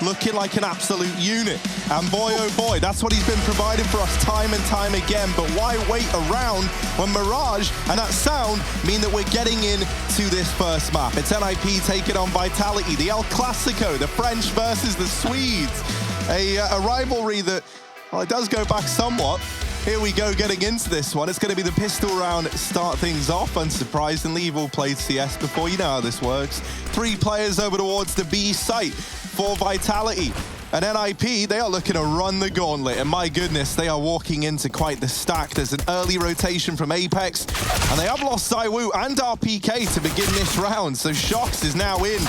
looking like an absolute unit. And boy, oh boy, that's what he's been providing for us time and time again. But why wait around when Mirage and that sound mean that we're getting into this first map? It's NIP taking on Vitality, the El Clasico, the French versus the Swedes. A rivalry that, well, it does go back somewhat. Here we go, getting into this one. It's going to be the pistol round to start things off. Unsurprisingly, you've all played CS before. You know how this works. 3 players over towards the B site for Vitality. And NIP, they are looking to run the gauntlet. And my goodness, they are walking into quite the stack. There's an early rotation from Apex. And they have lost ZywOo and RPK to begin this round. So Shox is now in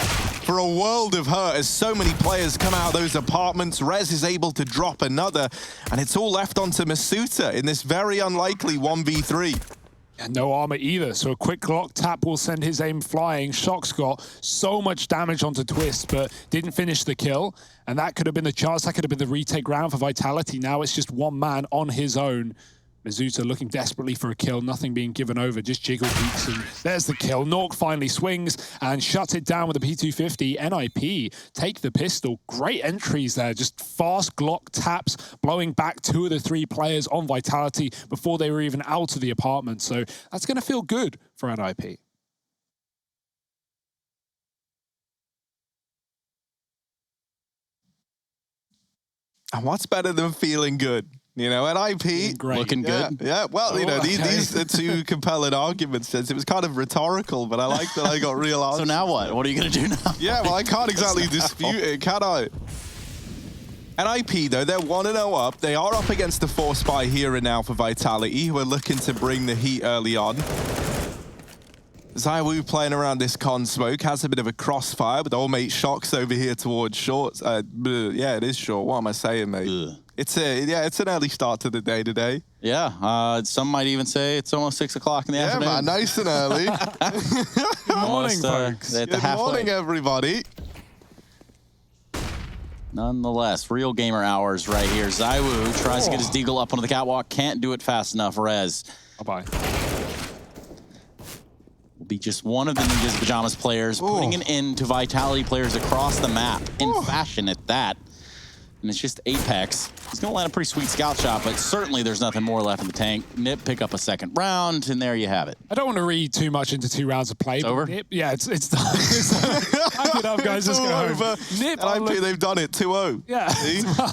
for a world of hurt as so many players come out of those apartments. Rez is able to drop another. And it's all left onto Masuta in this very unlikely 1v3. And no armor either, so a quick Glock tap will send his aim flying. Shox got so much damage onto Twist, but didn't finish the kill. And that could have been the chance, that could have been the retake round for Vitality. Now it's just one man on his own. Mizuta looking desperately for a kill, nothing being given over, just jiggle peeks, and there's the kill. Nork finally swings and shuts it down with a P250. NIP take the pistol. Great entries there, just fast Glock taps, blowing back 2 of the 3 players on Vitality before they were even out of the apartment. So that's going to feel good for NIP. And what's better than feeling good? You know, NIP looking good. Yeah, well, you know, these are 2 compelling arguments. Since it was kind of rhetorical, but I like that I got real answers. So now what? What are you going to do now? Yeah, well, I can't exactly dispute it, can I? NIP, though, they're 1-0 up. They are up against the Force Buy here and now for Vitality, who are looking to bring the heat early on. ZywOo playing around this con smoke, has a bit of a crossfire, but old mate Shox over here towards short. Yeah, it is short. What am I saying, mate? Ugh. It's an early start to the day today. Yeah, some might even say it's almost 6 o'clock in the afternoon. Yeah, man, nice and early. Good morning, folks. Good morning, everybody. Nonetheless, real gamer hours right here. ZywOo tries to get his deagle up onto the catwalk, can't do it fast enough. Rez. Bye-bye. Will be just one of the Ninjas Pyjamas players, putting an end to Vitality players across the map, in fashion at that. And it's just Apex. He's going to land a pretty sweet scout shot, but certainly there's nothing more left in the tank. Nip pick up a 2nd round, and there you have it. I don't want to read too much into 2 rounds of play. It's over? Nip, yeah, it's done. Pack it up, guys. Let's go home. Nip, they've done it 2-0. Yeah,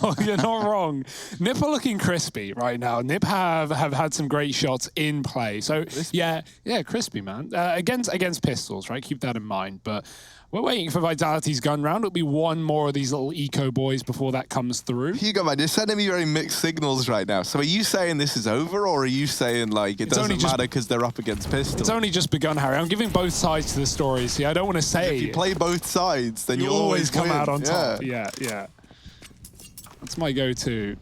well, you're not wrong. Nip are looking crispy right now. Nip have had some great shots in play. So, yeah, crispy, man. Against pistols, right? Keep that in mind. But we're waiting for Vitality's gun round. It'll be 1 more of these little eco boys before that comes through. Hugo, man, you're sending me very mixed signals right now. So are you saying this is over, or are you saying, like, it doesn't matter because they're up against pistols? It's only just begun, Harry. I'm giving both sides to the story. See, I don't want to say... If you play both sides, then you'll always come win. out on top. Yeah. That's my go-to.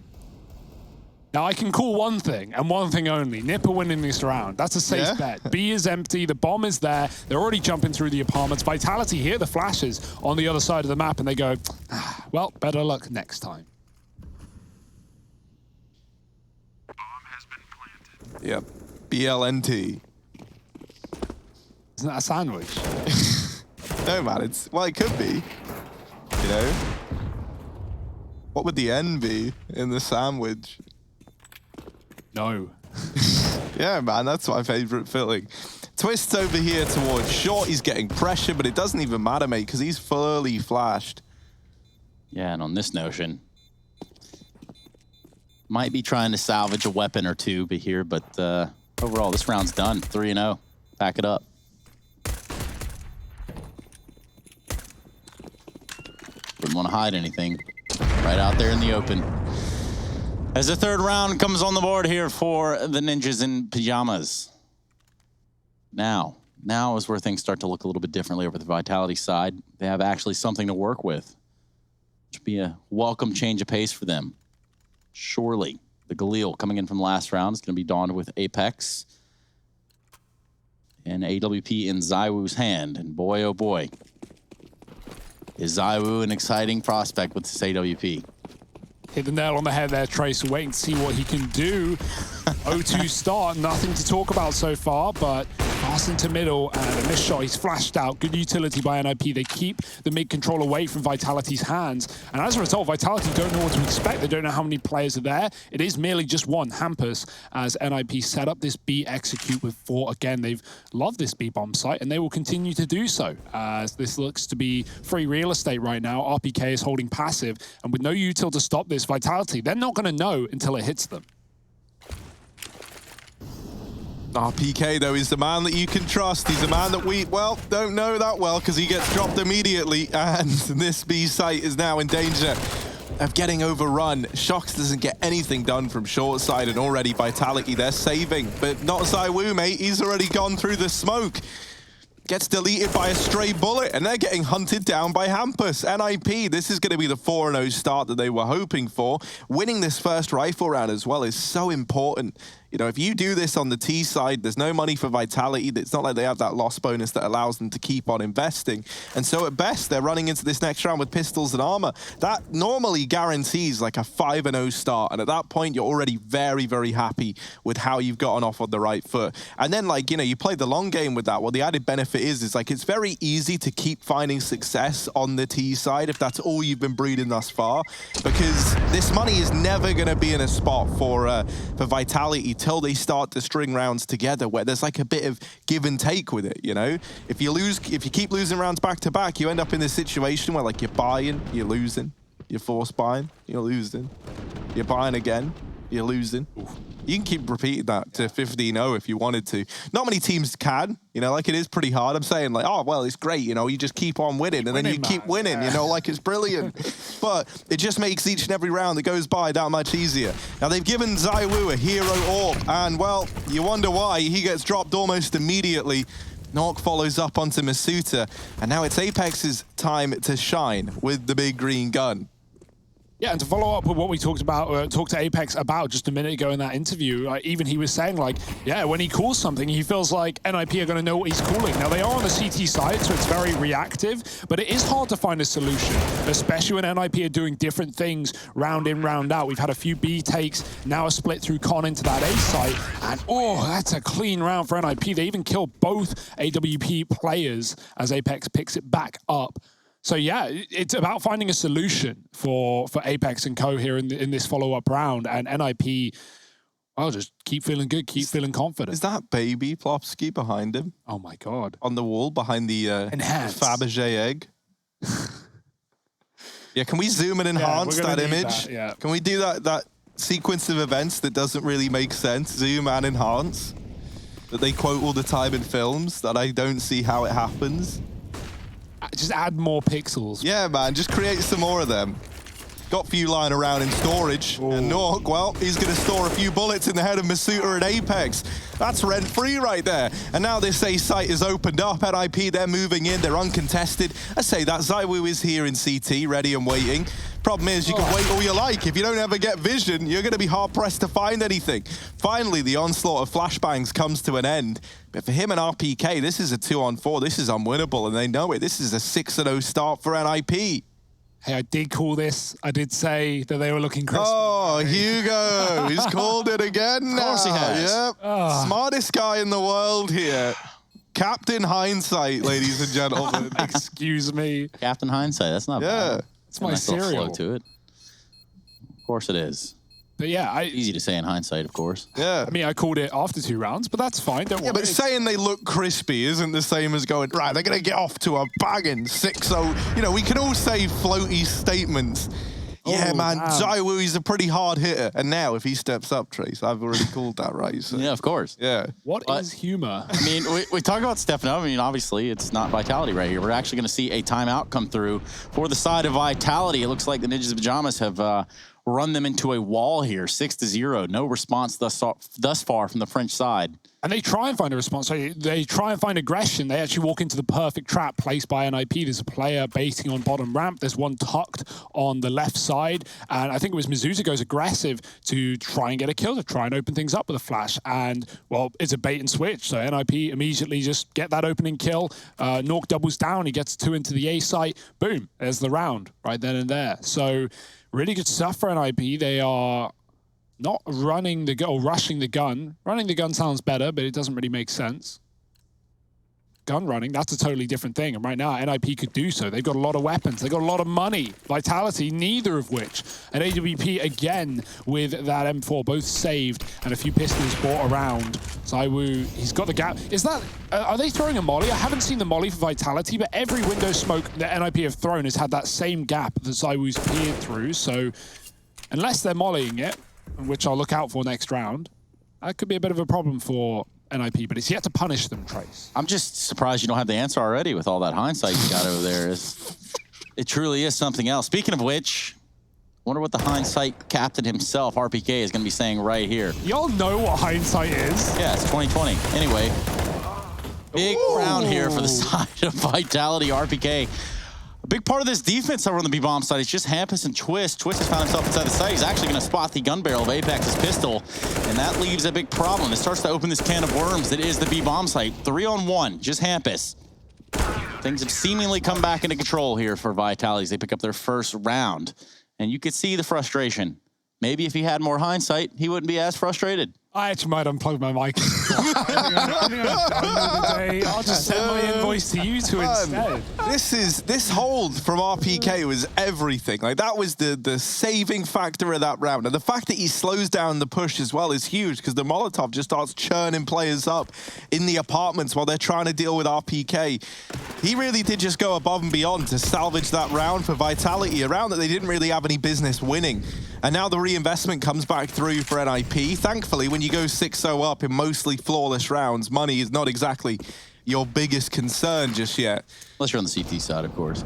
Now, I can call one thing, and one thing only. Nip are winning this round. That's a safe bet. B is empty. The bomb is there. They're already jumping through the apartments. Vitality hear the flashes on the other side of the map, and they go, well, better luck next time. Bomb has been planted. Yep. BLNT. Isn't that a sandwich? No, man. Well, it could be. You know? What would the N be in the sandwich? No. Yeah, man, that's my favorite filling. Twist's over here towards short. He's getting pressure, but it doesn't even matter, mate, because he's fully flashed. Yeah, and on this notion, might be trying to salvage a weapon or 2 here, but overall, this round's done. 3-0. Pack it up. Wouldn't want to hide anything. Right out there in the open. As the 3rd round comes on the board here for the Ninjas in Pyjamas. Now is where things start to look a little bit differently over the Vitality side. They have actually something to work with. Which would be a welcome change of pace for them. Surely, the Galil coming in from the last round is going to be donned with Apex. And AWP in ZywOo's hand. And boy, oh boy, is ZywOo an exciting prospect with this AWP. Hit the nail on the head there, Trace. We're waiting to see what he can do. 0-2 start, nothing to talk about so far, but pass into middle, and a missed shot. He's flashed out. Good utility by NIP. They keep the mid control away from Vitality's hands. And as a result, Vitality don't know what to expect. They don't know how many players are there. It is merely just one, Hampus, as NIP set up this B execute with 4. Again, they've loved this B bomb site, and they will continue to do so, as this looks to be free real estate right now. RPK is holding passive, and with no util to stop this, Vitality, they're not going to know until it hits them. RPK, though, is the man that you can trust. He's the man that we, well, don't know that well because he gets dropped immediately, and this B site is now in danger of getting overrun. Shox doesn't get anything done from short side, and already Vitality, they're saving. But not ZywOo, mate. He's already gone through the smoke. Gets deleted by a stray bullet, and they're getting hunted down by Hampus. NIP, this is going to be the 4-0 start that they were hoping for. Winning this first rifle round as well is so important. You know, if you do this on the T side, there's no money for Vitality. It's not like they have that loss bonus that allows them to keep on investing. And so at best, they're running into this next round with pistols and armor. That normally guarantees like a 5-0 start. And at that point, you're already very, very happy with how you've gotten off on the right foot. And then, like, you know, you play the long game with that. Well, the added benefit is like it's very easy to keep finding success on the T side if that's all you've been breeding thus far. Because this money is never going to be in a spot for Vitality till they start to string rounds together where there's like a bit of give and take with it, you know? If you keep losing rounds back to back, you end up in this situation where like you're buying, you're losing, you're force buying, you're losing, you're buying again, you're losing. Oof. You can keep repeating that to 15-0 if you wanted to. Not many teams can, you know, like it is pretty hard. I'm saying like, oh, well, it's great, you know, you just keep on winning and then you keep winning, you know, like it's brilliant. But it just makes each and every round that goes by that much easier. Now, they've given ZywOo a hero orb, and well, you wonder why. He gets dropped almost immediately. Nork follows up onto Masuta, and now it's Apex's time to shine with the big green gun. Yeah, and to follow up with what we talked to Apex about just a minute ago in that interview, even he was saying like, yeah, when he calls something, he feels like NIP are going to know what he's calling. Now, they are on the CT side, so it's very reactive, but it is hard to find a solution, especially when NIP are doing different things round in, round out. We've had a few B takes, now a split through Con into that A site, and oh, that's a clean round for NIP. They even killed both AWP players as Apex picks it back up. So yeah, it's about finding a solution for Apex and Co here in this follow-up round, and NIP, I'll just keep feeling good, keep feeling confident. Is that baby Plopsky behind him? Oh my God. On the wall behind the Fabergé egg? Yeah, can we zoom and enhance that image? That, yeah. Can we do that sequence of events that doesn't really make sense? Zoom and enhance? That they quote all the time in films, that I don't see how it happens? Just add more pixels. Yeah, man, just create some more of them. Got a few lying around in storage. Ooh. And Nork, well, he's going to store a few bullets in the head of Masuta at Apex. That's rent-free right there. And now this A site is opened up. At IP, they're moving in. They're uncontested. I say that ZywOo is here in CT, ready and waiting. Problem is, you can wait all you like. If you don't ever get vision, you're going to be hard-pressed to find anything. Finally, the onslaught of flashbangs comes to an end. But for him and RPK, this is a 2-on-4. This is unwinnable, and they know it. This is a 6-0 start for NIP. Hey, I did call this. I did say that they were looking crispy. Oh, Hugo. He's called it again now. Of course he has. Yep. Oh. Smartest guy in the world here. Captain Hindsight, ladies and gentlemen. Excuse me. Captain Hindsight. That's not bad. It's my cereal. Flow to it. Of course it is. But yeah, easy to say in hindsight, of course. Yeah. I mean, I called it after 2 rounds, but that's fine. Don't worry. Yeah, but saying they look crispy isn't the same as going, right, they're going to get off to a banging 6-0. You know, we can all say floaty statements. Yeah, man, ZywOo, he's a pretty hard hitter. And now, if he steps up, Trace, I've already called that, right? So, yeah, of course. Yeah. What is humor? I mean, we talk about stepping up. I mean, obviously, it's not Vitality right here. We're actually going to see a timeout come through for the side of Vitality. It looks like the Ninjas of Pyjamas have run them into a wall here, 6-0. No response thus far from the French side. And they try and find a response. So they try and find aggression. They actually walk into the perfect trap placed by NIP. There's a player baiting on bottom ramp. There's one tucked on the left side. And I think it was Masuta goes aggressive to try and get a kill, to try and open things up with a flash. And, well, it's a bait and switch. So NIP immediately just get that opening kill. Nork doubles down. He gets 2 into the A site. Boom. There's the round right then and there. So really good stuff for NIP. They are not running the gun, or rushing the gun. Running the gun sounds better, but it doesn't really make sense. gun running, that's a totally different thing. And right now, NIP could do so. They've got a lot of weapons. They've got a lot of money. Vitality, neither of which. And AWP, again, with that M4, both saved and a few pistols brought around. Zywoo, he's got the gap. Is that... are they throwing a molly? I haven't seen the molly for Vitality, but every window smoke that NIP have thrown has had that same gap that Zywoo's peered through. So unless they're mollying it, which I'll look out for next round, that could be a bit of a problem for NIP, but it's yet to punish them, Trace. I'm just surprised you don't have the answer already with all that hindsight you got over there. It truly is something else. Speaking of which, wonder what the hindsight captain himself, RPK, is going to be saying right here. Y'all know what hindsight is. Yeah, it's 2020. Anyway, big round here for the side of Vitality. RPK. A big part of this defense over on the B-bomb side is just Hampus and Twist. Twist has found himself inside the site. He's actually going to spot the gun barrel of Apex's pistol, and that leaves a big problem. It starts to open this can of worms that is the B-bomb site. 3-on-1, just Hampus. Things have seemingly come back into control here for Vitality as they pick up their first round. And you could see the frustration. Maybe if he had more hindsight, he wouldn't be as frustrated. I actually might unplug my mic. I'll just send my invoice to you two instead. This hold from RPK was everything. Like, that was the saving factor of that round. And the fact that he slows down the push as well is huge, because the Molotov just starts churning players up in the apartments while they're trying to deal with RPK. He really did just go above and beyond to salvage that round for Vitality, a round that they didn't really have any business winning. And now the reinvestment comes back through for NIP. Thankfully, when you go 6-0 up in mostly flawless rounds, money is not exactly your biggest concern just yet. Unless you're on the CT side, of course.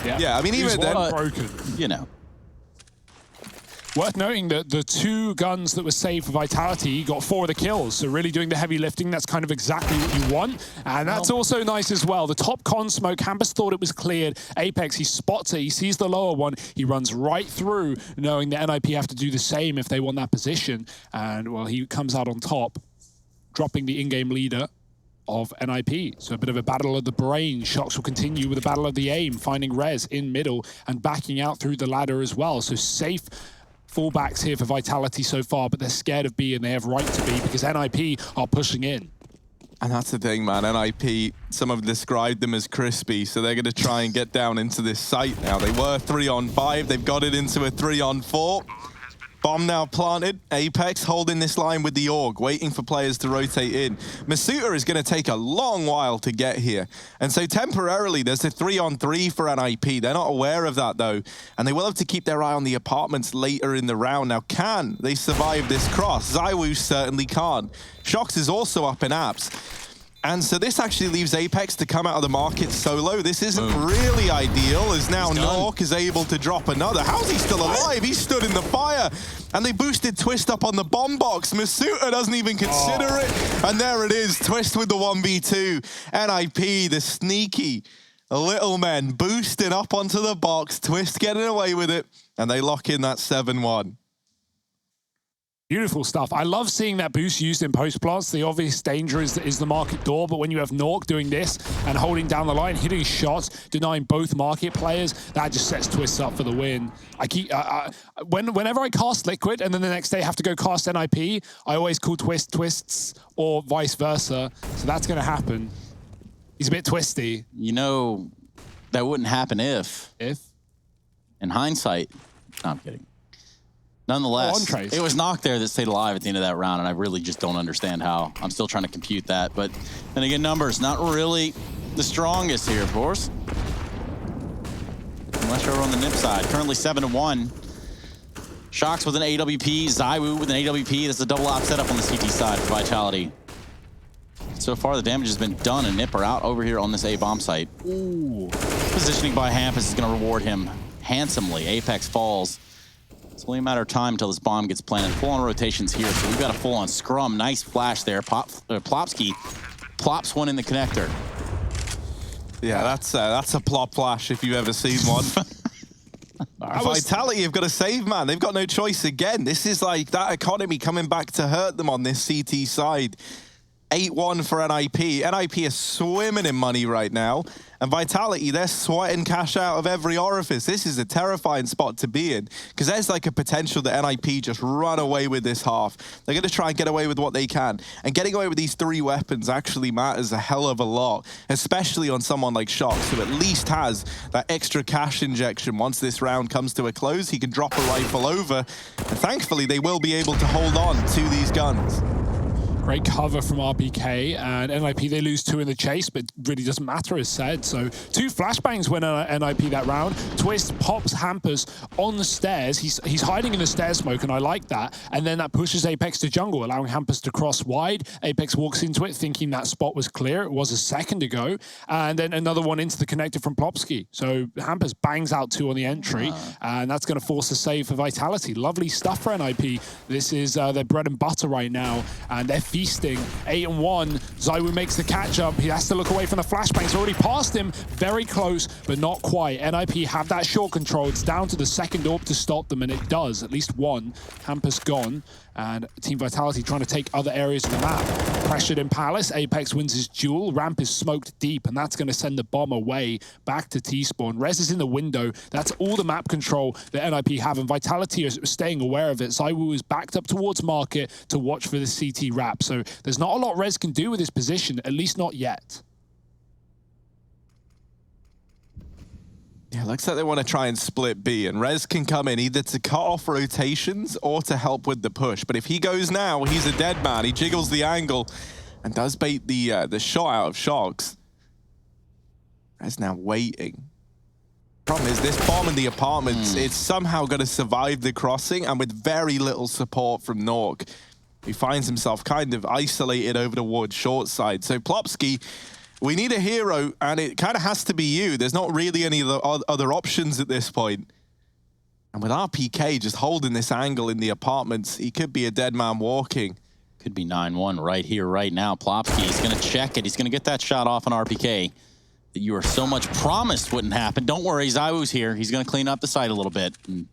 Yeah, I mean, even then, broken. You know. Worth noting that the 2 guns that were saved for Vitality got 4 of the kills, so really doing the heavy lifting. That's kind of exactly what you want, and that's also nice as well. The top con smoke, Hampus thought it was cleared. Apex, he spots it, he sees the lower one, he runs right through, knowing that NIP have to do the same if they want that position, and well, he comes out on top, dropping the in-game leader of NIP. So a bit of a battle of the brain. Shox will continue with a battle of the aim, finding Rez in middle and backing out through the ladder as well. So safe fallbacks here for Vitality so far, but they're scared of B, and they have right to be, because NIP are pushing in. And that's the thing, man. NIP, some have described them as crispy, so they're going to try and get down into this site now. They were 3-on-5. They've got it into a 3-on-4. Bomb now planted. Apex holding this line with the AUG, waiting for players to rotate in. Masuta is going to take a long while to get here. And so temporarily, there's a 3-on-3 for NIP. They're not aware of that, though. And they will have to keep their eye on the apartments later in the round. Now, can they survive this cross? Zywoo certainly can't. Shox is also up in apps. And so this actually leaves Apex to come out of the market solo. This isn't really ideal, as now Nork is able to drop another. How's he still alive? He stood in the fire. And they boosted Twist up on the bomb box. Masuta doesn't even consider it. And there it is, Twist with the 1v2. NIP, the sneaky little men, boosting up onto the box. Twist getting away with it. And they lock in that 7-1. Beautiful stuff. I love seeing that boost used in post-plants. The obvious danger is the market door, but when you have Nork doing this and holding down the line, hitting shots, denying both market players, that just sets Twist up for the win. Whenever I cast Liquid and then the next day have to go cast NIP, I always call Twist Twists or vice versa. So that's going to happen. He's a bit twisty. You know, that wouldn't happen if? In hindsight, no, I'm kidding. Nonetheless, it was Knock there that stayed alive at the end of that round, and I really just don't understand how. I'm still trying to compute that. But then again, numbers, not really the strongest here, of course. Unless you're on the NIP side. Currently 7-1. Shox with an AWP, Zywoo with an AWP. That's a double op setup on the CT side for Vitality. So far, the damage has been done, and NIP are out over here on this A-bomb site. Ooh. Positioning by Hampus is going to reward him handsomely. Apex falls. It's only a matter of time until this bomb gets planted. Full-on rotations here, so we've got a full-on scrum. Nice flash there. Plopsky plops one in the connector. Yeah, that's a plop flash if you've ever seen one. Vitality have got to save, man. They've got no choice again. This is like that economy coming back to hurt them on this CT side. 8-1 for NIP. NIP is swimming in money right now. And Vitality, they're sweating cash out of every orifice. This is a terrifying spot to be in, because there's like a potential that NIP just run away with this half. They're going to try and get away with what they can. And getting away with these 3 weapons actually matters a hell of a lot, especially on someone like Shox, who at least has that extra cash injection. Once this round comes to a close, he can drop a rifle over. And thankfully, they will be able to hold on to these guns. Great cover from RPK, and NIP, they lose 2 in the chase, but really doesn't matter, as said. So 2 flashbangs win NIP that round. Twist pops Hampus on the stairs. He's hiding in the stair smoke, and I like that. And then that pushes Apex to jungle, allowing Hampus to cross wide. Apex walks into it, thinking that spot was clear. It was a second ago. And then another one into the connector from Plopsky. So Hampus bangs out 2 on the entry, and that's going to force a save for Vitality. Lovely stuff for NIP. This is their bread and butter right now, and they're feasting. 8-1. ZywOo makes the catch up. He has to look away from the flashbang. It's already past him. Very close, but not quite. NIP have that short control. It's down to the second orb to stop them, and it does. At least one. Hampus gone. And Team Vitality trying to take other areas of the map. Pressured in Palace. Apex wins his duel. Ramp is smoked deep, and that's going to send the bomb away back to T-Spawn. Rez is in the window. That's all the map control that NIP have, and Vitality is staying aware of it. ZywOo is backed up towards Market to watch for the CT wrap. So there's not a lot Rez can do with his position, at least not yet. Yeah, looks like they want to try and split B, and Rez can come in either to cut off rotations or to help with the push. But if he goes now, he's a dead man. He jiggles the angle and does bait the shot out of Shox. Rez now waiting. Problem is, this bomb in the apartments, it's somehow going to survive the crossing, and with very little support from Nork, he finds himself kind of isolated over towards short side. So Plopsky, we need a hero, and it kind of has to be you. There's not really any other options at this point. And with RPK just holding this angle in the apartments, he could be a dead man walking. Could be 9-1 right here, right now. Plopsky is going to check it. He's going to get that shot off on RPK that you are so much promised wouldn't happen. Don't worry, ZywOo's here. He's going to clean up the site a little bit and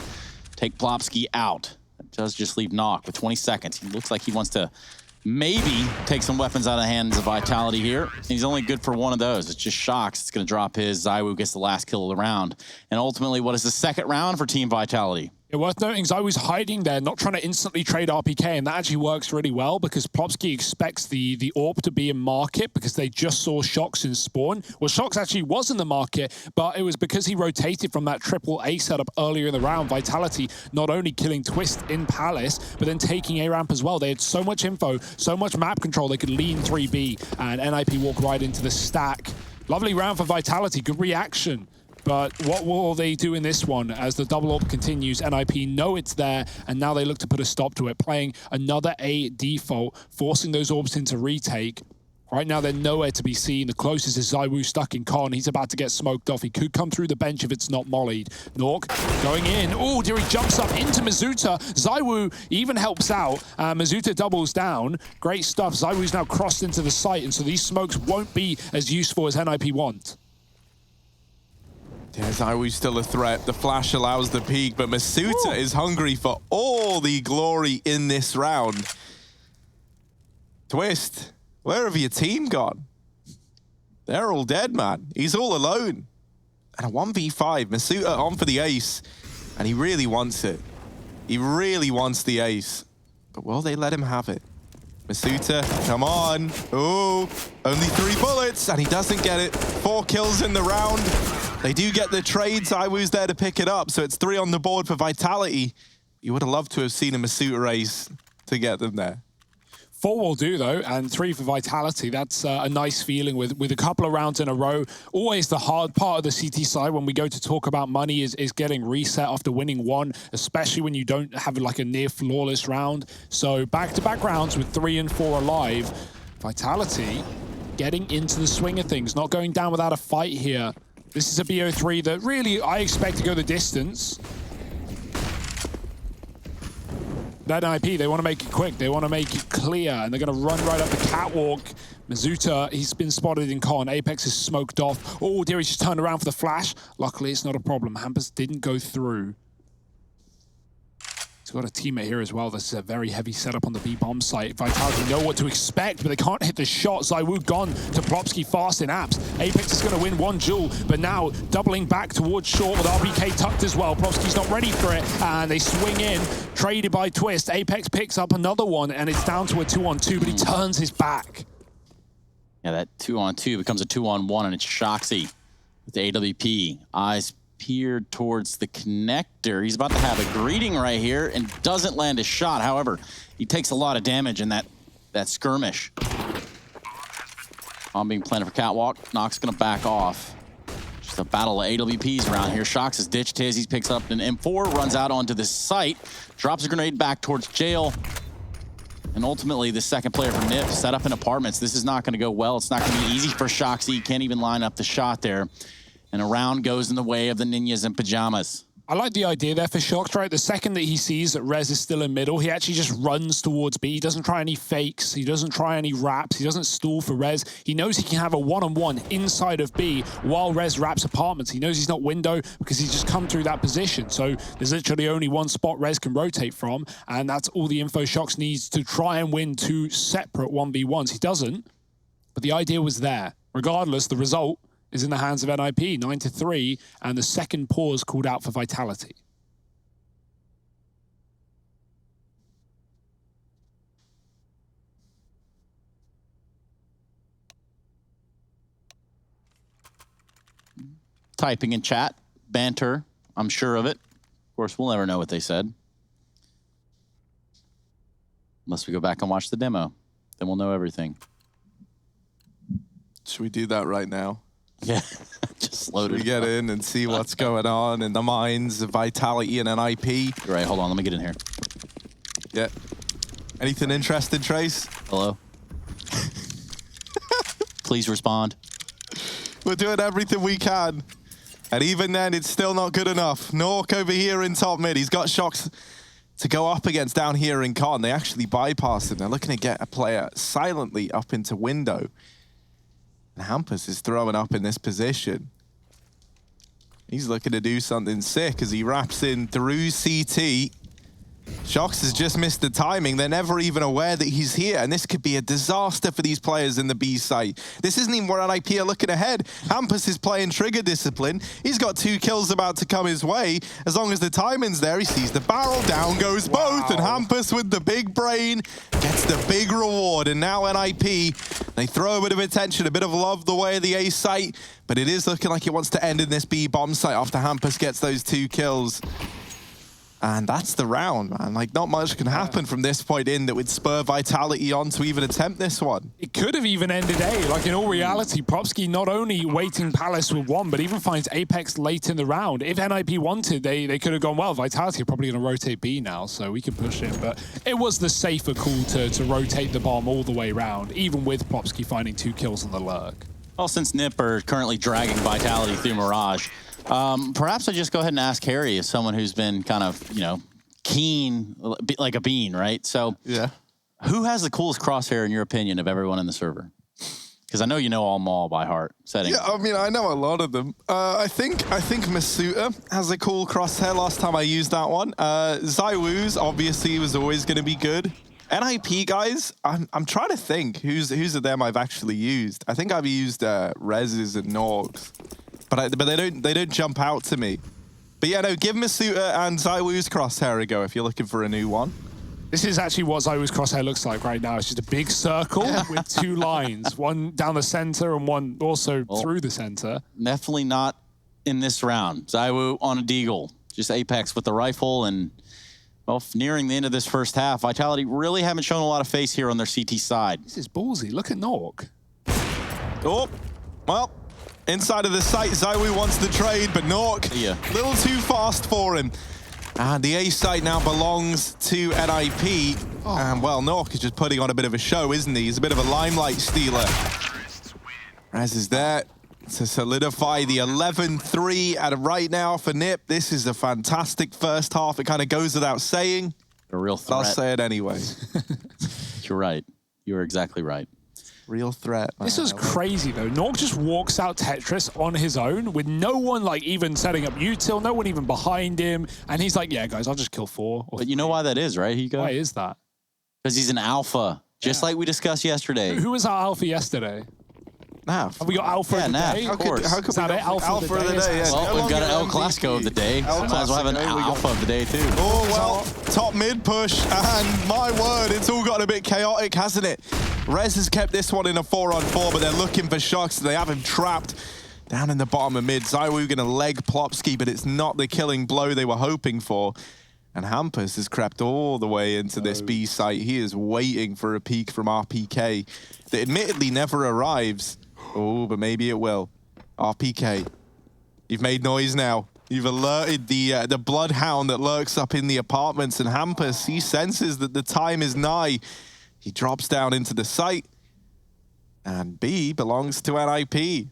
take Plopsky out. It does just leave Nock with 20 seconds. He looks like he wants to maybe take some weapons out of the hands of Vitality here. He's only good for one of those. It's just Shox. It's going to drop his. ZywOo gets the last kill of the round. And ultimately, what is the second round for Team Vitality? Yeah, worth noting, ZywOo's hiding there, not trying to instantly trade RPK, and that actually works really well because Plopsky expects the orb to be in market because they just saw Shox in spawn. Well, Shox actually was in the market, but it was because he rotated from that triple A setup earlier in the round. Vitality not only killing Twist in Palace, but then taking A ramp as well. They had so much info, so much map control, they could lean 3B, and NIP walk right into the stack. Lovely round for Vitality, good reaction. But what will they do in this one as the double orb continues? NIP know it's there, and now they look to put a stop to it, playing another A default, forcing those orbs into retake. Right now, they're nowhere to be seen. The closest is ZywOo stuck in con. He's about to get smoked off. He could come through the bench if it's not mollied. Nork going in. Oh, Deary jumps up into Mizuta. ZywOo even helps out. Mizuta doubles down. Great stuff. ZywOo's now crossed into the site, and so these smokes won't be as useful as NIP want. Yeah, ZywOo's still a threat. The flash allows the peak, but Masuta is hungry for all the glory in this round. Twist, where have your team gone? They're all dead, man. He's all alone. And a 1v5, Masuta on for the ace, and he really wants it. He really wants the ace, but will they let him have it? Masuta, come on. Oh, only 3 bullets, and he doesn't get it. 4 kills in the round. They do get the trade. ZywOo's there to pick it up, so it's 3 on the board for Vitality. You would have loved to have seen a Masuta ace to get them there. 4 will do, though, and 3 for Vitality. That's a nice feeling with a couple of rounds in a row. Always the hard part of the CT side when we go to talk about money is getting reset after winning 1, especially when you don't have like a near flawless round. So back-to-back rounds with 3 and 4 alive. Vitality getting into the swing of things, not going down without a fight here. This is a BO3 that really I expect to go the distance. That NIP, they want to make it quick. They want to make it clear, and they're going to run right up the catwalk. Mizuta, he's been spotted in con. Apex is smoked off. Oh, dear, he's just turned around for the flash. Luckily, it's not a problem. Hampus didn't go through. got a teammate here as well. This is a very heavy setup on the B-bomb site. Vitality know what to expect, but they can't hit the shot. ZywOo gone to Plopsky fast in apps. Apex is going to win one duel, but now doubling back towards short with RBK tucked as well. Plopsky's not ready for it, and they swing in. Traded by Twist. Apex picks up another one, and it's down to a 2-on-2, but he turns his back. Yeah, that 2-on-2 becomes a 2-on-1, and it's Shoxy with the AWP. Eyes peered towards the connector. He's about to have a greeting right here and doesn't land a shot. However, he takes a lot of damage in that skirmish. On being planted for Catwalk. Nox gonna back off. Just a battle of AWPs around here. Shox has ditched his. He picks up an M4, runs out onto the site, drops a grenade back towards jail. And ultimately, the second player for NIP set up in apartments. This is not going to go well. It's not going to be easy for Shoxy. He can't even line up the shot there. And a round goes in the way of the Ninjas in Pyjamas. I like the idea there for Shox, right? The second that he sees that Rez is still in middle, he actually just runs towards B. He doesn't try any fakes. He doesn't try any wraps. He doesn't stall for Rez. He knows he can have a one-on-one inside of B while Rez wraps apartments. He knows he's not window because he's just come through that position. So there's literally only one spot Rez can rotate from, and that's all the info Shox needs to try and win two separate 1v1s. He doesn't, but the idea was there. Regardless, the result is in the hands of NIP, 9-3, and the second pause called out for Vitality. Typing in chat, banter, I'm sure of it. Of course, we'll never know what they said. Unless we go back and watch the demo. Then we'll know everything. Should we do that right now? Yeah, just load it. We get in and see what's going on in the minds of Vitality and NIP. You're right, hold on, let me get in here. Yeah. Anything interesting, Trace? Hello? Please respond. We're doing everything we can. And even then, it's still not good enough. Nork over here in top mid. He's got Shox to go up against down here in Con. They actually bypass him. They're looking to get a player silently up into window. And Hampus is throwing up in this position. He's looking to do something sick as he wraps in through CT. Shox has just missed the timing. They're never even aware that he's here, and this could be a disaster for these players in the B site. This isn't even where NIP are looking ahead. Hampus is playing trigger discipline. He's got 2 kills about to come his way. As long as the timing's there, he sees the barrel, down goes both, and Hampus with the big brain gets the big reward. And now NIP, they throw a bit of attention, a bit of love the way of the A site, but it is looking like it wants to end in this B bomb site after Hampus gets those 2 kills. And that's the round, man. Like, not much can happen from this point in that would spur Vitality on to even attempt this one. It could have even ended A. Like, in all reality, Plopsky not only waiting Palace with 1, but even finds Apex late in the round. If NIP wanted, they could have gone, well, Vitality are probably going to rotate B now, so we can push it. But it was the safer call to rotate the bomb all the way around, even with Plopsky finding 2 kills on the lurk. Well, since NIP are currently dragging Vitality through Mirage, perhaps I just go ahead and ask Harry as someone who's been kind of, you know, keen like a bean, right? So yeah, who has the coolest crosshair in your opinion of everyone in the server? Because I know you know all Maul by heart. Yeah, I mean, I know a lot of them. I think Masuta has a cool crosshair. Last time I used that one. ZywOo's obviously was always going to be good. NIP guys, I'm trying to think who's of them I've actually used. I think I've used Rez's and Norgs. But they don't jump out to me. But yeah, no, give Masuta and ZywOo's crosshair a go if you're looking for a new one. This is actually what ZywOo's crosshair looks like right now. It's just a big circle with 2 lines, one down the center and one also through the center. Definitely not in this round. ZywOo on a deagle, just Apex with the rifle, and well, nearing the end of this first half, Vitality really haven't shown a lot of face here on their CT side. This is ballsy. Look at Nork. Oh, well. Inside of the site, ZywOo wants the trade, but Nork, a little too fast for him. And the A site now belongs to NIP. Oh. And well, Nork is just putting on a bit of a show, isn't he? He's a bit of a limelight stealer. Rez is there to solidify the 11-3. And right now for NIP, this is a fantastic first half. It kind of goes without saying. A real threat. I'll say it anyway. You're right. You're exactly right. Real threat. This is crazy though. Norg just walks out Tetris on his own with no one like even setting up util, no one even behind him. And he's like, yeah, guys, I'll just kill 4. But you know why that is, right, Hiko? Why is that? Because he's an alpha, just like we discussed yesterday. Who was our alpha yesterday? Nav. Have we got alpha of the day? How could Is we that it? not Alpha of the day? yeah. Well, we've got an El Clasico of the day. El Might as well have an Clasico, we got- alpha of the day, too. Oh, well, top mid push, and my word, it's all gotten a bit chaotic, hasn't it? Rez has kept this one in a 4-on-4, but they're looking for Shox. They have him trapped down in the bottom of mid. ZywOo going to leg Plopsky, but it's not the killing blow they were hoping for. And Hampus has crept all the way into this B site. He is waiting for a peek from RPK that admittedly never arrives. Oh, but maybe it will. RPK, you've made noise now. You've alerted the bloodhound that lurks up in the apartments, and Hampus, he senses that the time is nigh. He drops down into the site, and B belongs to NIP.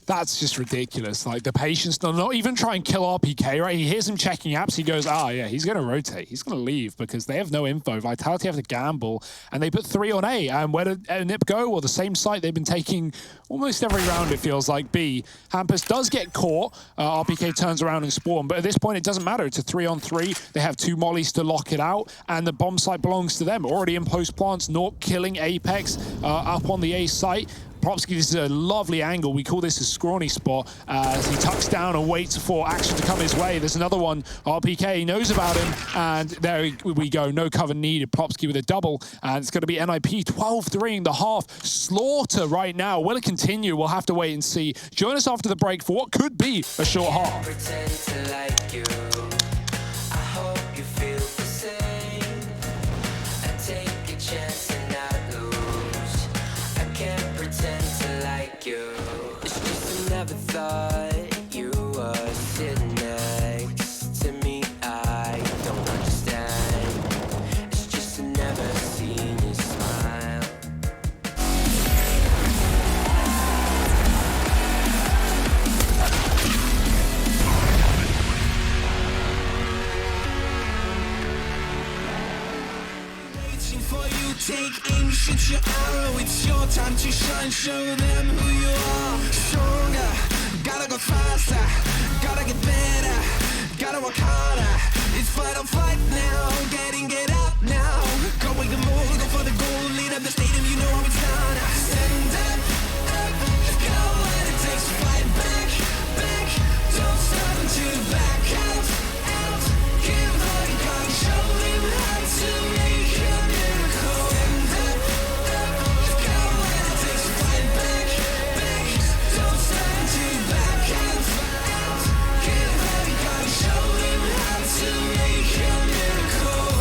That's just ridiculous. Like the patience, not even try and kill RPK, right? He hears him checking apps. He goes, yeah, he's going to rotate. He's going to leave because they have no info. Vitality have to gamble, and they put 3 on A. And where did NIP go? Well, the same site they've been taking almost every round, it feels like. B. Hampus does get caught. RPK turns around and spawn. But at this point, it doesn't matter. It's a 3-on-3. They have 2 mollies to lock it out, and the bomb site belongs to them. Already in post plants, Nork killing Apex up on the A site. Plopsky, this is a lovely angle. We call this a scrawny spot as he tucks down and waits for action to come his way. There's another one. RPK knows about him, and there we go. No cover needed. Plopsky with a double, and it's going to be NIP 12-3 in the half. Slaughter right now. Will it continue? We'll have to wait and see. Join us after the break for what could be a short half. Pretend to like you. I hope you feel the same. I take a chance and not lose. I can't pretend to like you. It's just I never thought you were sitting next to me. I don't understand. It's just I never seen you smile. Waiting for you, take aim, shoot your arrow. It's your time to shine, show them who you are. Stronger, gotta go faster, gotta get better, gotta work harder. It's fight or flight now, getting it up now. Going the move, go for the goal, lead up the stadium, you know how it's done. Stand up, go when it takes to fight back, back. Don't stop until you back out, out. Give all you got, show them how to make a miracle. Stand up, go when it takes to fight back, back. Don't stop until you back out, out. Give all you got, show them how to make a miracle.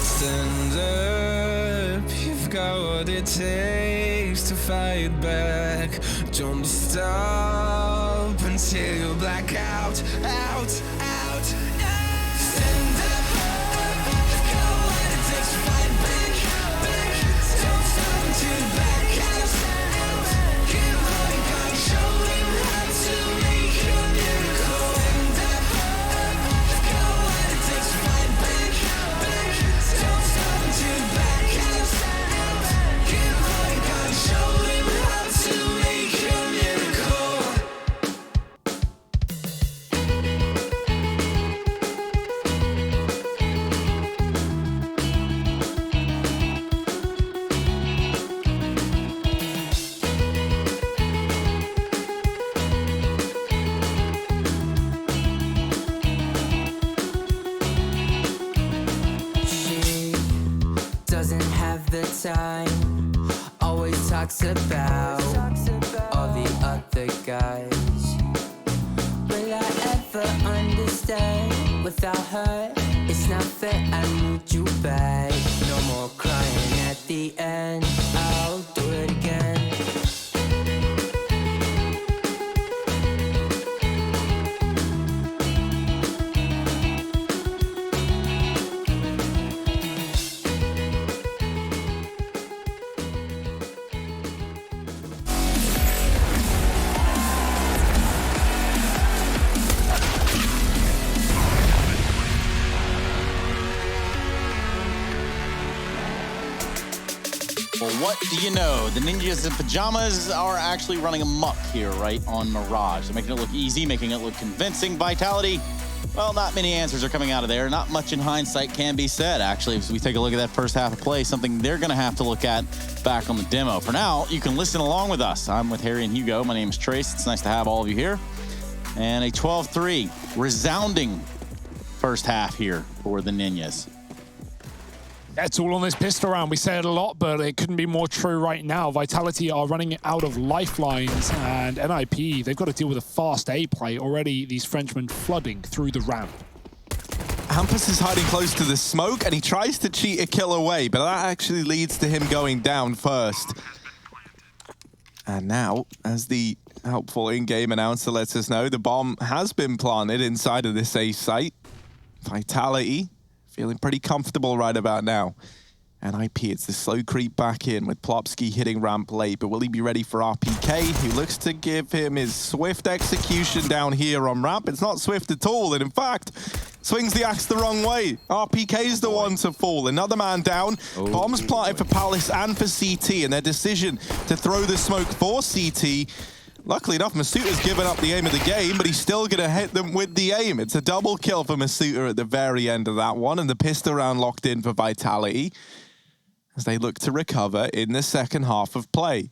Stand up, you've got what it takes to fight back. Don't stop until you black out, out, out. Stand up, go when it takes to fight back, back. Don't stop until you back out, out. Give all you got, show them how to make a miracle. Stand up, go when it takes to fight back, back. Don't stop until you back out, out. Give all you got, show them how to make a miracle. She doesn't have the time, always talks about all the other guys. Will I ever understand? Without her, it's not fair. I need you back. No more crying at the end. I'll do it again. Well, what do you know? The Ninjas in Pyjamas are actually running amok here, right, on Mirage. They're making it look easy, making it look convincing. Vitality, well, not many answers are coming out of there. Not much in hindsight can be said, actually. As we take a look at that first half of play, something they're going to have to look at back on the demo. For now, you can listen along with us. I'm with Harry and Hugo. My name is Trace. It's nice to have all of you here. And a 12-3, resounding first half here for the Ninjas. It's all on this pistol round. We say it a lot, but it couldn't be more true right now. Vitality are running out of lifelines, and NIP, they've got to deal with a fast A play. Already, these Frenchmen flooding through the ramp. Hampus is hiding close to the smoke, and he tries to cheat a kill away, but that actually leads to him going down first. And now, as the helpful in-game announcer lets us know, the bomb has been planted inside of this A site. Vitality feeling pretty comfortable right about now. NIP, it's the slow creep back in with Plopsky hitting ramp late, but will he be ready for RPK, who looks to give him his swift execution down here on ramp? It's not swift at all, and in fact, swings the axe the wrong way. RPK's the one to fall. Another man down. Bombs planted for Palace and for CT, and their decision to throw the smoke for CT. Luckily enough, Masuda's given up the aim of the game, but he's still going to hit them with the aim. It's a double kill for Masuda at the very end of that one, and the pistol round locked in for Vitality as they look to recover in the second half of play.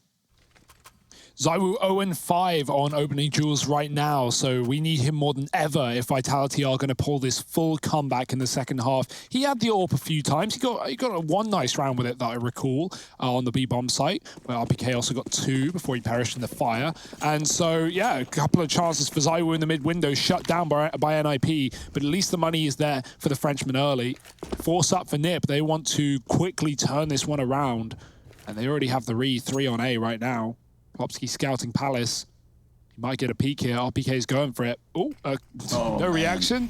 Zywoo 0-5 on opening duels right now, so we need him more than ever if Vitality are going to pull this full comeback in the second half. He had the AWP a few times. He got one nice round with it that I recall on the B-bomb site, where RPK also got 2 before he perished in the fire. And so, yeah, a couple of chances for Zywoo in the mid-window, shut down by NIP, but at least the money is there for the Frenchman early. Force up for NIP. They want to quickly turn this one around, and they already have the 3 on A right now. Plopsky scouting Palace. He might get a peek here. RPK's going for it. No reaction.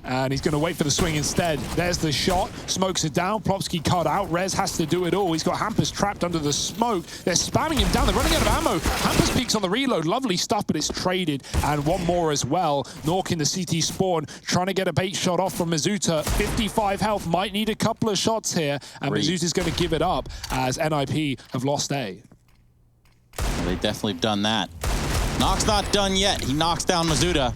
And he's going to wait for the swing instead. There's the shot. Smokes it down. Plopsky cut out. Rez has to do it all. He's got Hampus trapped under the smoke. They're spamming him down. They're running out of ammo. Hampus peeks on the reload. Lovely stuff, but it's traded. And one more as well. Nork in the CT spawn, trying to get a bait shot off from Mizuta. 55 health. Might need a couple of shots here. And Mizuta's going to give it up as NIP have lost A. They definitely have done that. Nock's not done yet. He knocks down Mizuta.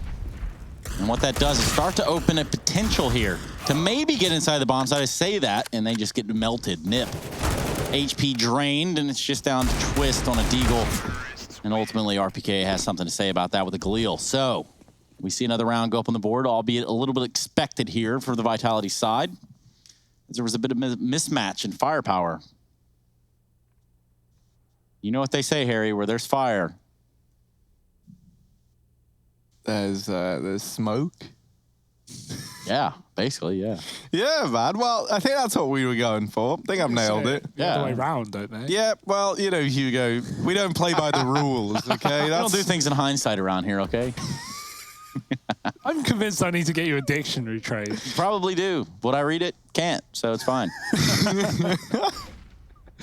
And what that does is start to open a potential here to maybe get inside the bomb site. I say that, and they just get melted. NIP. HP drained, and it's just down to Twist on a deagle. And ultimately, RPK has something to say about that with a Galil. So, we see another round go up on the board, albeit a little bit expected here for the Vitality side. There was a bit of mismatch in firepower. You know what they say, Harry, where there's fire. There's smoke. Yeah, basically, yeah. Yeah, man. Well, I think that's what we were going for. I think I've nailed it. The other way round, don't they? Yeah, well, you know, Hugo, we don't play by the rules, okay? We don't do things in hindsight around here, okay? I'm convinced I need to get you a dictionary, Trey. You probably do. Would I read it? Can't, so it's fine.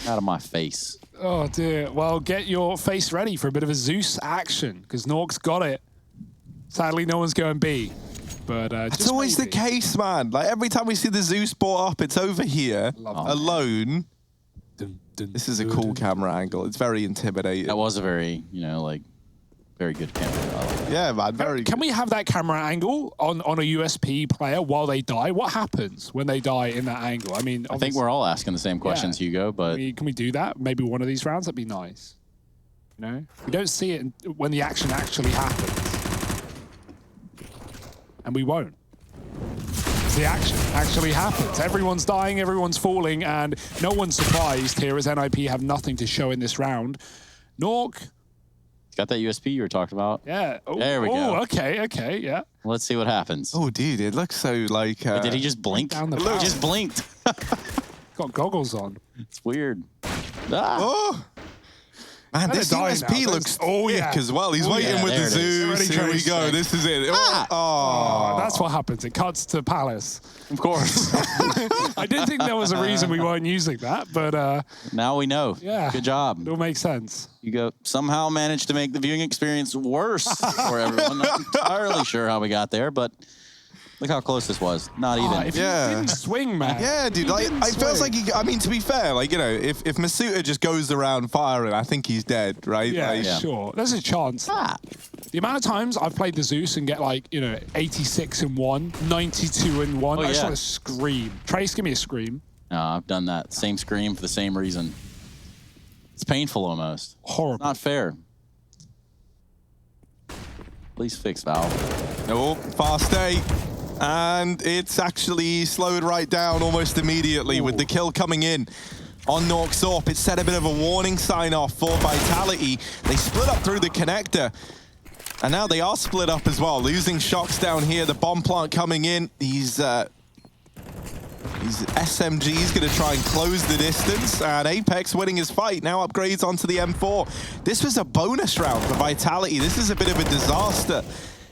Out of my face. Oh, dear. Well, get your face ready for a bit of a Zeus action, because Nork's got it. Sadly, no one's going B. But it's always the case, man. Like, every time we see the Zeus brought up, it's over here, alone. This is a cool camera angle. It's very intimidating. That was a very, very good camera. Yeah, man, very good. Can we have that camera angle on a USP player while they die? What happens when they die in that angle? I mean, I think we're all asking the same questions, Hugo, but... Can we do that? Maybe one of these rounds? That'd be nice. You know? We don't see it when the action actually happens. And we won't. The action actually happens. Everyone's dying, everyone's falling, and no one's surprised here as NIP have nothing to show in this round. Nork... Got that USP you were talking about? Yeah. Oh, there we go. Okay, yeah. Let's see what happens. Oh, dude, it looks so like... Wait, did he just blink? Down the He just blinked. Got goggles on. It's weird. Ah. Oh! Man, this USP looks thick as well. He's waiting with the Zeus. Here we go. This is it. Oh, that's what happens. It cuts to Palace. Of course. I didn't think there was a reason we weren't using that, but... now we know. Yeah. Good job. It'll make sense. You somehow managed to make the viewing experience worse for everyone. Not entirely sure how we got there, but Look how close this was. Not even. If he didn't swing, man. Yeah, dude. Like, it feels like I mean, to be fair, like, you know, if Masuta just goes around firing, I think he's dead, right? Yeah, Like, sure. There's a chance. The amount of times I've played the Zeus and get like, you know, 86 in one, 92 in one. I just want to scream. Trace, give me a scream. No, I've done that same scream for the same reason. It's painful almost. Horrible. It's not fair. Please fix Valve. Oh, fast A. And it's actually slowed right down almost immediately with the kill coming in on Norxorp. It set a bit of a warning sign off for Vitality. They split up through the connector. And now they are split up as well, losing Shocks down here. The bomb plant coming in. These SMGs going to try and close the distance. And Apex winning his fight. Now upgrades onto the M4. This was a bonus round for Vitality. This is a bit of a disaster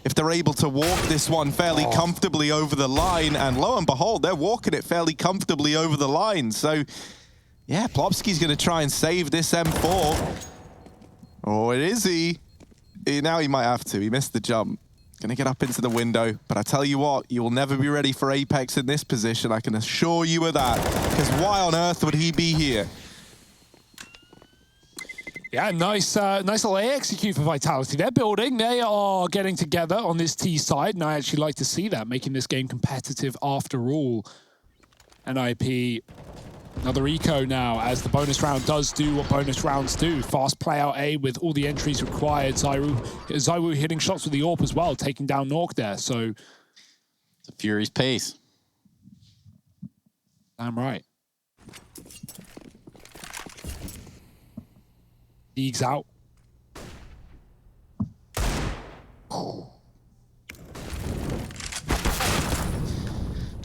if they're able to walk this one fairly comfortably over the line. And lo and behold, they're walking it fairly comfortably over the line. So, yeah, Plopsky's going to try and save this M4. Oh, it is he. Now he might have to. He missed the jump. Going to get up into the window. But I tell you what, you will never be ready for Apex in this position. I can assure you of that. Because why on earth would he be here? Yeah, nice little A execute for Vitality. They're building. They are getting together on this T side, and I actually like to see that, making this game competitive after all. NIP, another eco now, as the bonus round does do what bonus rounds do. Fast play out A with all the entries required. Zywoo hitting shots with the AWP as well, taking down Nork there. So it's a Fury's pace. Damn right. Eags out.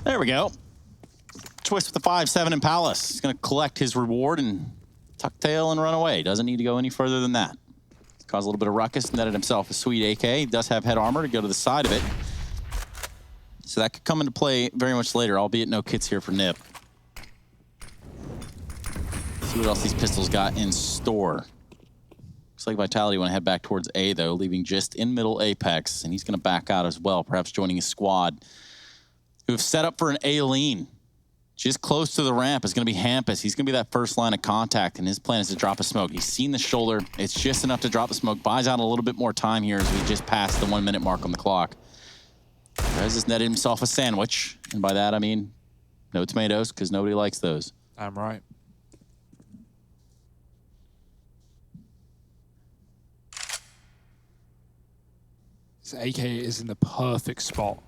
There we go. Twist with the 5-7 in Palace. He's going to collect his reward and tuck tail and run away. Doesn't need to go any further than that. Cause a little bit of ruckus, netted himself a sweet AK. He does have head armor to go to the side of it. So that could come into play very much later, albeit no kits here for Nip. See what else these pistols got in store. Looks like Vitality want to head back towards A, though, leaving just in middle Apex, and he's going to back out as well, perhaps joining his squad, who have set up for an A lean. Just close to the ramp is going to be Hampus. He's going to be that first line of contact, and his plan is to drop a smoke. He's seen the shoulder. It's just enough to drop the smoke. Buys out a little bit more time here as we just passed the 1 minute mark on the clock. Rez has netted himself a sandwich, and by that I mean no tomatoes, because nobody likes those. I'm right. This AK is in the perfect spot.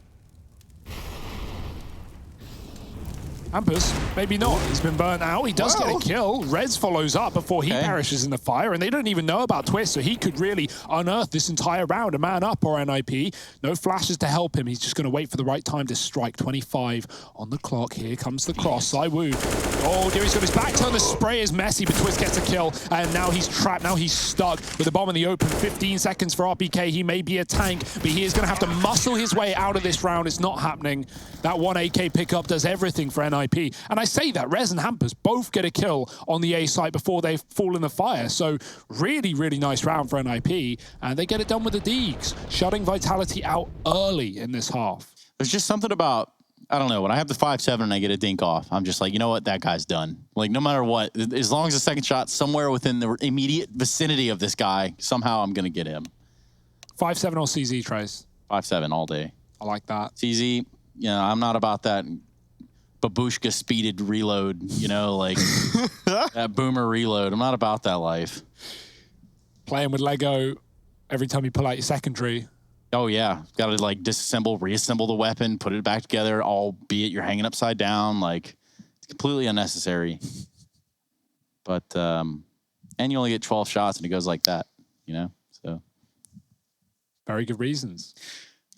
Hampus, maybe not. He's been burnt out. He does get a kill. Reds follows up before he perishes in the fire, and they don't even know about Twist, so he could really unearth this entire round. A man up or NIP. No flashes to help him. He's just going to wait for the right time to strike. 25 on the clock. Here comes the cross. Zywoo. Oh, dear, he's got his back turn. The spray is messy, but Twist gets a kill, and now he's trapped. Now he's stuck with the bomb in the open. 15 seconds for RPK. He may be a tank, but he is going to have to muscle his way out of this round. It's not happening. That one AK pickup does everything for NIP. And I say that, Rez and Hampus both get a kill on the A site before they fall in the fire. So really, really nice round for NIP. And they get it done with the Deegs, shutting Vitality out early in this half. There's just something about, I don't know, when I have the 5-7 and I get a dink off, I'm just like, you know what, that guy's done. Like, no matter what, as long as the second shot somewhere within the immediate vicinity of this guy, somehow I'm going to get him. 5-7 or CZ, Trace? 5-7 all day. I like that. CZ, you know, I'm not about that babushka speeded reload, you know, like that boomer reload. I'm not about that life. Playing with Lego every time you pull out your secondary. Oh, yeah. Got to, like, disassemble, reassemble the weapon, put it back together, albeit you're hanging upside down. Like, it's completely unnecessary. But, and you only get 12 shots and it goes like that, you know? So. Very good reasons.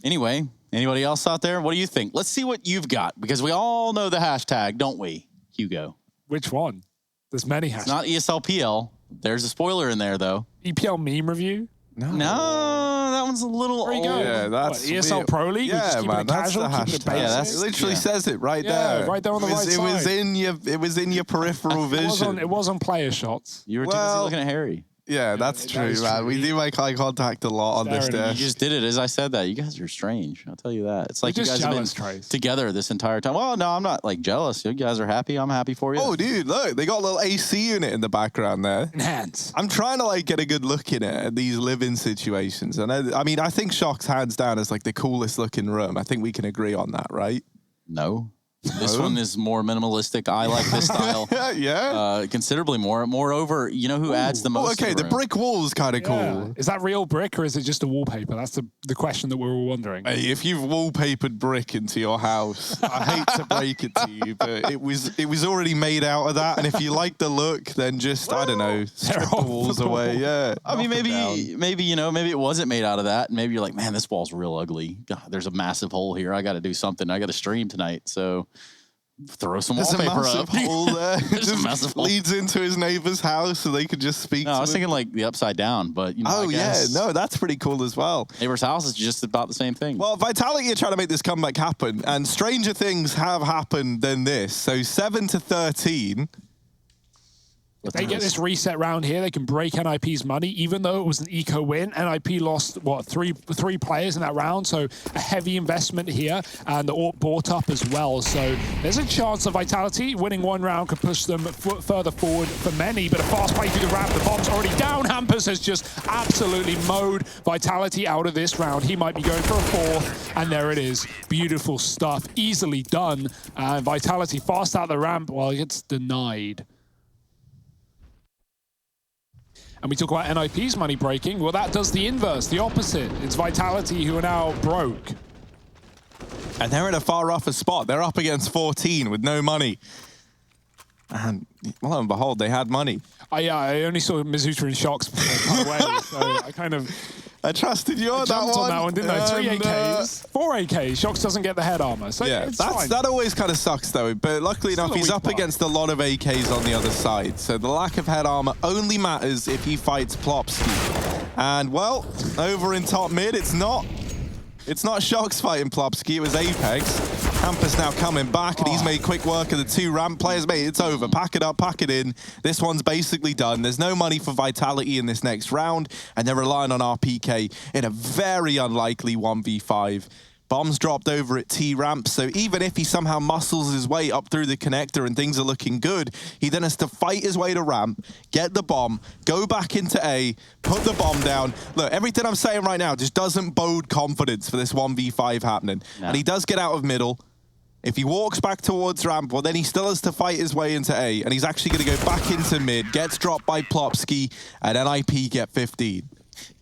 Anyway, anybody else out there? What do you think? Let's see what you've got, because we all know the hashtag, don't we, Hugo? Which one? There's many hashtags. It's not ESL PL. There's a spoiler in there, though. EPL meme review? No, that one's a little There you go. Yeah, that's what, ESL Pro League? Yeah, man, that's the hashtag. Yeah, It literally says it right there. Right there on the right side. It was in your peripheral vision. It was on player shots. You were too busy looking at Harry. Yeah, that's true, is man. true. We do make eye contact a lot on this Staring at dash. You just did it as I said that. You guys are strange. I'll tell you that. It's like you just guys have jealous, been Trace. together this entire time. Well, no, I'm not like jealous. You guys are happy. I'm happy for you. Oh, dude, look, they got a little AC unit in the background there. Enhance. I'm trying to like get a good look in it at these living situations, and I mean, I think Shock's hands down is like the coolest looking room. I think we can agree on that, right? No. This one is more minimalistic. I like this style. Yeah. Considerably more. Moreover, you know who adds the most? Okay, to the the room? brick wall's kind of cool. Is that real brick or is it just a wallpaper? That's the question that we're all wondering. Hey, if you've wallpapered brick into your house, I hate to break it to you, but it was already made out of that. And if you like the look, then just I don't know, strip the walls away. Yeah. I mean, maybe you know, maybe it wasn't made out of that. And maybe you're like, man, this wall's real ugly. God, there's a massive hole here. I got to do something. I got to stream tonight. So throw some There's a wallpaper massive up. hole there. It There's a just massive hole. leads into his neighbor's house so they could just speak No, to I was him. thinking like the upside down, but you know, Oh, I yeah. guess No, that's pretty cool as well. neighbor's house is just about the same thing. Well, Vitality are trying to make this comeback happen, and stranger things have happened than this. So 7-13. If they get this reset round here, they can break NIP's money, even though it was an eco win. NIP lost, what, three players in that round, so a heavy investment here, and the AWP bought up as well. So there's a chance of Vitality winning one round could push them further forward for many, but a fast play through the ramp, the bomb's already down. Hampus has just absolutely mowed Vitality out of this round. He might be going for a fourth, and there it is. Beautiful stuff, easily done. Vitality fast out the ramp while it gets denied. And we talk about NIP's money breaking. Well, that does the inverse, the opposite. It's Vitality who are now broke. And they're in a far rougher spot. They're up against 14 with no money. And lo and behold, they had money. I only saw Mizuta and Shocks before I cut away, so I kind of I trusted you on jumped on that one, didn't I? 3 And, AKs, 4 AKs. Shocks doesn't get the head armor, so yeah, it's fine. that always kind of sucks though. But luckily enough, Still a he's weak up part. against a lot of AKs on the other side. So the lack of head armor only matters if he fights Plopsky. And well, over in top mid, it's not Shocks fighting Plopsky, it was Apex. Hampus now coming back, and he's made quick work of the two ramp players. Mate, it's over. Pack it up, pack it in. This one's basically done. There's no money for Vitality in this next round, and they're relying on RPK in a very unlikely 1v5. Bombs dropped over at T-ramp, so even if he somehow muscles his way up through the connector and things are looking good, he then has to fight his way to ramp, get the bomb, go back into A, put the bomb down. Look, everything I'm saying right now just doesn't bode confidence for this 1v5 happening. No. And he does get out of middle. If he walks back towards ramp, well, then he still has to fight his way into A, and he's actually going to go back into mid, gets dropped by Plopsky, and NIP get 15.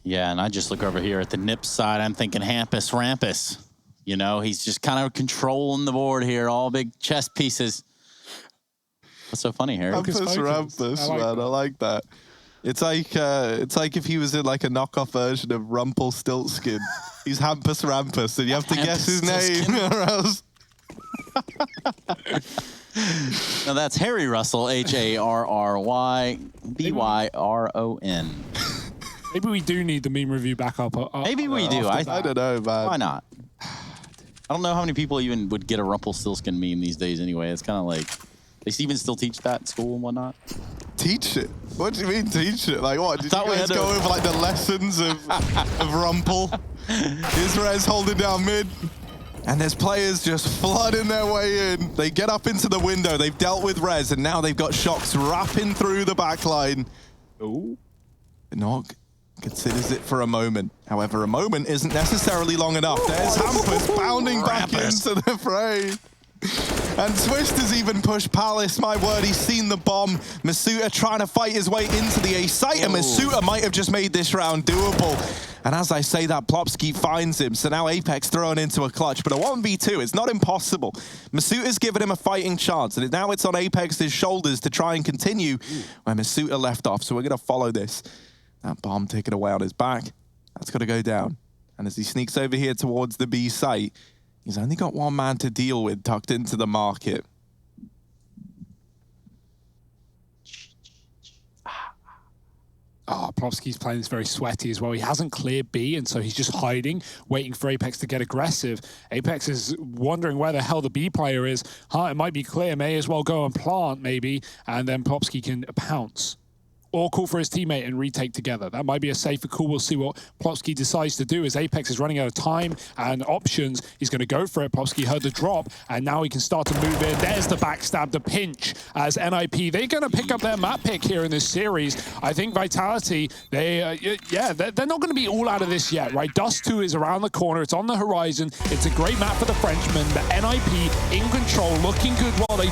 Yeah, and I just look over here at the Nip side. I'm thinking Hampus Rampus. You know, he's just kind of controlling the board here, all big chess pieces. What's so funny, Harry? Hampus Rampus, man, I like that. It's like if he was in like a knockoff version of Rumpelstiltskin. He's Hampus Rampus, and you have to guess his name, or else. Now that's Harry Russell, HARRYBYRON. Maybe we do need the meme review back up. Maybe we do. I don't know, man. Why not? I don't know how many people even would get a Rumpelstiltskin meme these days anyway. It's kind of like, they even still teach that in school and whatnot. Teach it? What do you mean teach it? Like what? Did you thought we guys had go to- over like the lessons of Rumpel? Here's Rez holding down mid. And there's players just flooding their way in. They get up into the window. They've dealt with Rez, and now they've got Shocks wrapping through the back line. Ooh. Nog considers it for a moment. However, a moment isn't necessarily long enough. There's Hampus bounding back into the fray. And Twist has even pushed Palace. My word, he's seen the bomb. Masuta trying to fight his way into the A site, and Masuta might have just made this round doable. And as I say that, Plopsky finds him. So now Apex thrown into a clutch, but a 1v2, it's not impossible. Masuta's given him a fighting chance, and now it's on Apex's shoulders to try and continue where Masuta left off. So we're going to follow this. That bomb taken away on his back, that's got to go down. And as he sneaks over here towards the B site, he's only got one man to deal with tucked into the market. Oh, Plopsky's playing this very sweaty as well. He hasn't cleared B, and so he's just hiding, waiting for Apex to get aggressive. Apex is wondering where the hell the B player is. It might be clear. May as well go and plant, maybe, and then Plopsky can pounce. or call for his teammate and retake together. That might be a safer call. We'll see what Plopsky decides to do as Apex is running out of time and options. He's going to go for it. Plopsky heard the drop, and now he can start to move in. There's the backstab, the pinch as NIP. They're going to pick up their map pick here in this series. I think Vitality, they're not going to be all out of this yet, right? Dust 2 is around the corner. It's on the horizon. It's a great map for the Frenchman. The NIP in control, looking good while they